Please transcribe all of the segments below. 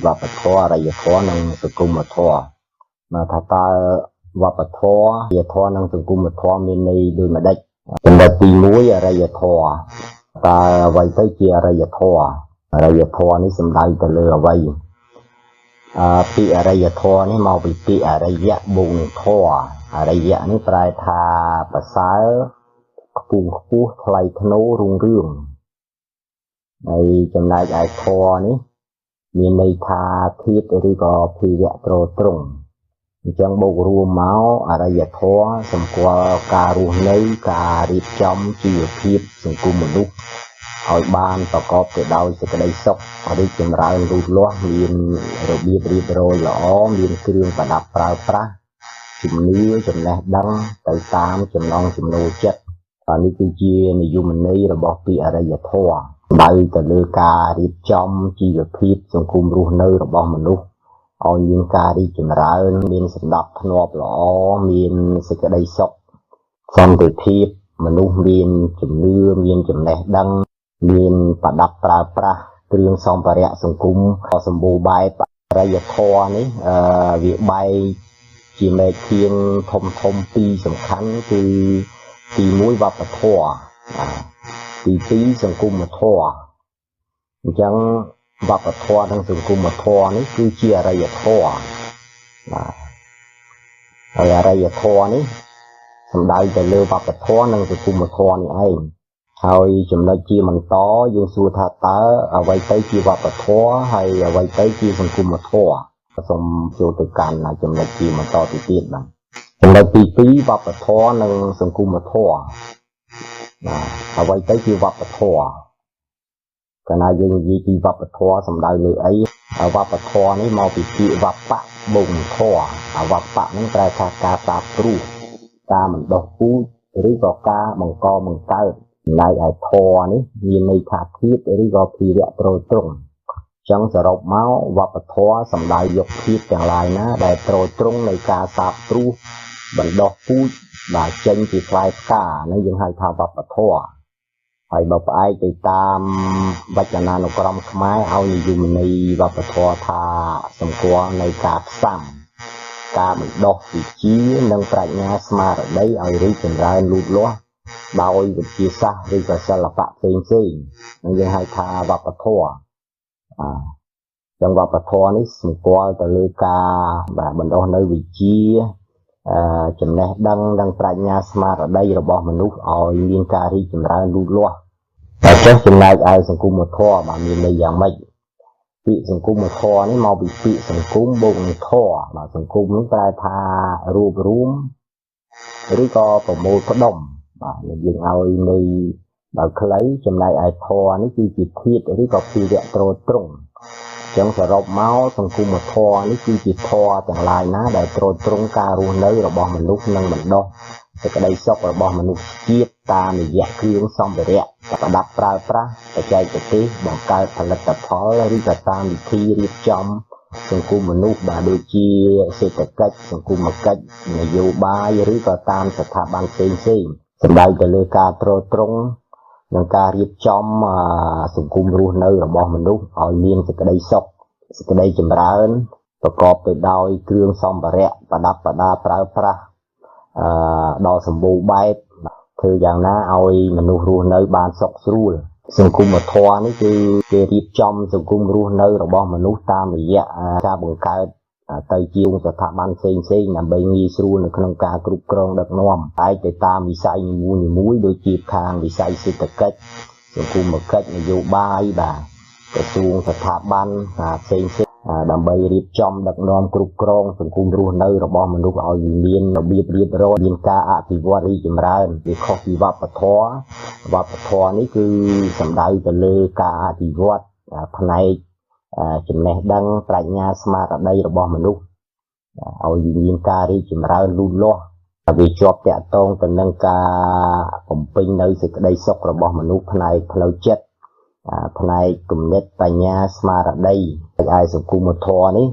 វប្បធម៌អរិយធម៌និងសង្គមធម៌មកថាតើវប្បធម៌អរិយធម៌និងសង្គមធម៌មានន័យដូចម្ដេចចំណុចទី1អរិយធម៌តើអ្វីទៅជាអរិយធម៌នេះសំដៅទៅលើអ្វីពីអរិយធម៌នេះមកពីពាក្យអរិយបូកនឹងធម៌អរិយនេះប្រែថាប្រសើរខ្ពស់ថ្លៃថ្នូររុងរឿងហើយចំណែកឯធម៌នេះមានន័យថាធៀបឬក៏ភាវៈត្រត្រង់អញ្ចឹងបូករួមមកអរិយធម៌សម្គាល់ការរស់នៅការរៀបចំជីវភាពសង្គមមនុស្សឲ្យបានប្រកបទៅដោយសេចក្តីសុខរីកចម្រើនលូតលាស់មានរបៀបរៀបរយល្អមានគ្រឿងប្រដាប់ប្រើប្រាស់ជំនឿចំណេះដឹងទៅតាមចំណង់ចំណូលចិត្តនេះគឺជានិយមន័យរបស់ពាក្យអរិយធម៌ដៅទៅលើការរៀបចំជីវភាពសង្គមរស់នៅរបស់មនុស្សឲ្យមានការរីកចម្រើនមានសណ្ដាប់ធ្នាប់ល្អមានសេចក្តីសុខសន្តិភាពមនុស្សមានជំនឿមានចំណេះដឹងមានប្រដាប់ប្រើប្រាស់គ្រឿងសម្ភារៈសង្គមសម្បូរបែបអរិយធម៌នេះវាបែកជាមេធានធំពីរសំខាន់គឺទី1វប្បធម៌ទី2សង្គមធម៌អញ្ចឹងវប្បធម៌និងសង្គមធម៌នេះគឺជាអរិយធម៌ហើយអរិយធម៌នេះសំដៅទៅលើវប្បធម៌និងសង្គមធម៌នេះឯងហើយចំណុចជាបន្តយើងសួរថាតើអ្វីទៅជាវប្បធម៌ហើយអ្វីទៅជាសង្គមធម៌សូមចូលទៅកាន់ចំណុចជាបន្តទៅទៀតបាទចំណុចទី2វប្បធម៌និងសង្គមធម៌អ្វីទៅជាវប្បធម៌កាលណាយើងនិយាយពីវប្បធម៌សំដៅលើអីវប្បធម៌នេះមកពីពាក្យវប្បៈបូកធម៌វប្បៈនឹងប្រែថាការសាបព្រោះការមិនដោះពូជឬក៏ការបង្កបង្កើតចំណែកឯធម៌នេះមានន័យថាធៀបឬក៏ភាវៈត្រត្រង់ចឹងសរុបមកវប្បធម៌សំដៅយកភាពទាំងឡាយណាដែលត្រត្រង់នៃការសាបព្រោះបណ្ដោះពូជបាទចេញពីផ្លែផ្កានេះយើងហៅថាវប្បធម៌ហើយបើផ្អែកទៅតាមវចនានុក្រមខ្មែរឲ្យនិយមន័យវប្បធម៌ថាសម្គាល់នៅការផ្សំការបណ្ដោះវិជ្ជានិងប្រាជ្ញាស្មារតីឲ្យរីកចម្រើនលូតលាស់ដោយវិទ្យាសាស្ត្រឬក៏សិល្បៈផ្សេងនឹងយើងហៅថាវប្បធម៌ចឹងវប្បធម៌នេះសម្គាល់ទៅលើការបណ្ដោះនៅវិជ្ជាចំណេះដឹងនិងប្រាជ្ញាស្មារតីរបស់មនុស្សឲ្យមានការរីកចម្រើនលូតលាស់តែចុះចំណែកឯសង្គមធម៌បាទមានន័យយ៉ាងម៉េចពាក្យសង្គមធម៌នេះមកពីពាក្យសង្គមបូកនឹងធម៌បាទសង្គមនេះប្រែថារួបរួមឬក៏ប្រមូលផ្ដុំបាទយើងឲ្យន័យដល់ខ្លីចំណែកឯធម៌នេះគឺជាធាតុឬក៏ភាវៈត្រត្រង់ចឹងសរុបមកសង្គមធម៌នេះគឺជាធម៌ទាំងឡាយណាដែលត្រត្រង់ការរស់នៅរបស់មនុស្សនិងបណ្ដោះសេចក្តីសុខរបស់មនុស្សជាតិតាមរយៈគ្រឿងសម្ភារៈប្រដាប់ប្រើប្រាស់បច្ចេកទេសបង្កើតផលិតផលឬក៏តាមវិធីរៀបចំសង្គមមនុស្សបាទដូចជាសេដ្ឋកិច្ចសង្គមគិច្ចនយោបាយឬក៏តាមស្ថាប័នផ្សេងសម្ដៅទៅលើការត្រត្រង់និងការរៀបចំសង្គមរស់នៅរបស់មនុស្សឲ្យមានសេចក្តីសុខសេចក្តីចម្រើនប្រកបទៅដោយគ្រឿងសម្ភារៈប្រដាប់ប្រដាប្រើប្រាស់ដ៏សម្បូរបែបធ្វើយ៉ាងណាឲ្យមនុស្សរស់នៅបានសុខស្រួលសង្គមធម៌នេះគឺគេរៀបចំសង្គមរស់នៅរបស់មនុស្សតាមរយៈការបង្កើតទៅជាស្ថាប័នផ្សេងដើម្បីងាយស្រួលនៅក្នុងការគ្រប់គ្រងដឹកនាំតែទៅតាមវិស័យនីមួយៗដូចជាខាងវិស័យសេដ្ឋកិច្ចសង្គមគិច្ចនយោបាយបាទក្រសួងស្ថាប័នផ្សេងដើម្បីរៀបចំដឹកនាំគ្រប់គ្រងសង្គមរស់នៅរបស់មនុស្សឲ្យមានរបៀបរៀបរយមានការអភិវឌ្ឍរីកចម្រើនវាខុសពីវប្បធម៌នេះគឺសំដៅទៅលើការអភិវឌ្ឍផ្នែកចំណេះដឹងប្រាជ្ញាស្មារតីរបស់មនុស្សឲ្យមានការរីកចម្រើនលូតលាស់វាជាប់តាក់ទងទៅនឹងការបំពេញនៅសេចក្តីសុខរបស់មនុស្សផ្នែកផ្លូវចិត្តផ្នែកគំនិតបញ្ញាស្មារតីឯសង្គមធម៌នេះ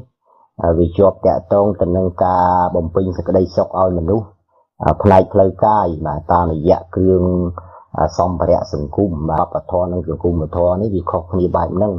វាជាប់តាក់ទងទៅនឹងការបំពេញសេចក្តីសុខឲ្យមនុស្សផ្នែកផ្លូវកាយបាទតាមរយៈគ្រឿងសម្ភារៈសង្គមវប្បធម៌និងសង្គមធម៌នេះវាខុសគ្នាបែបហ្នឹង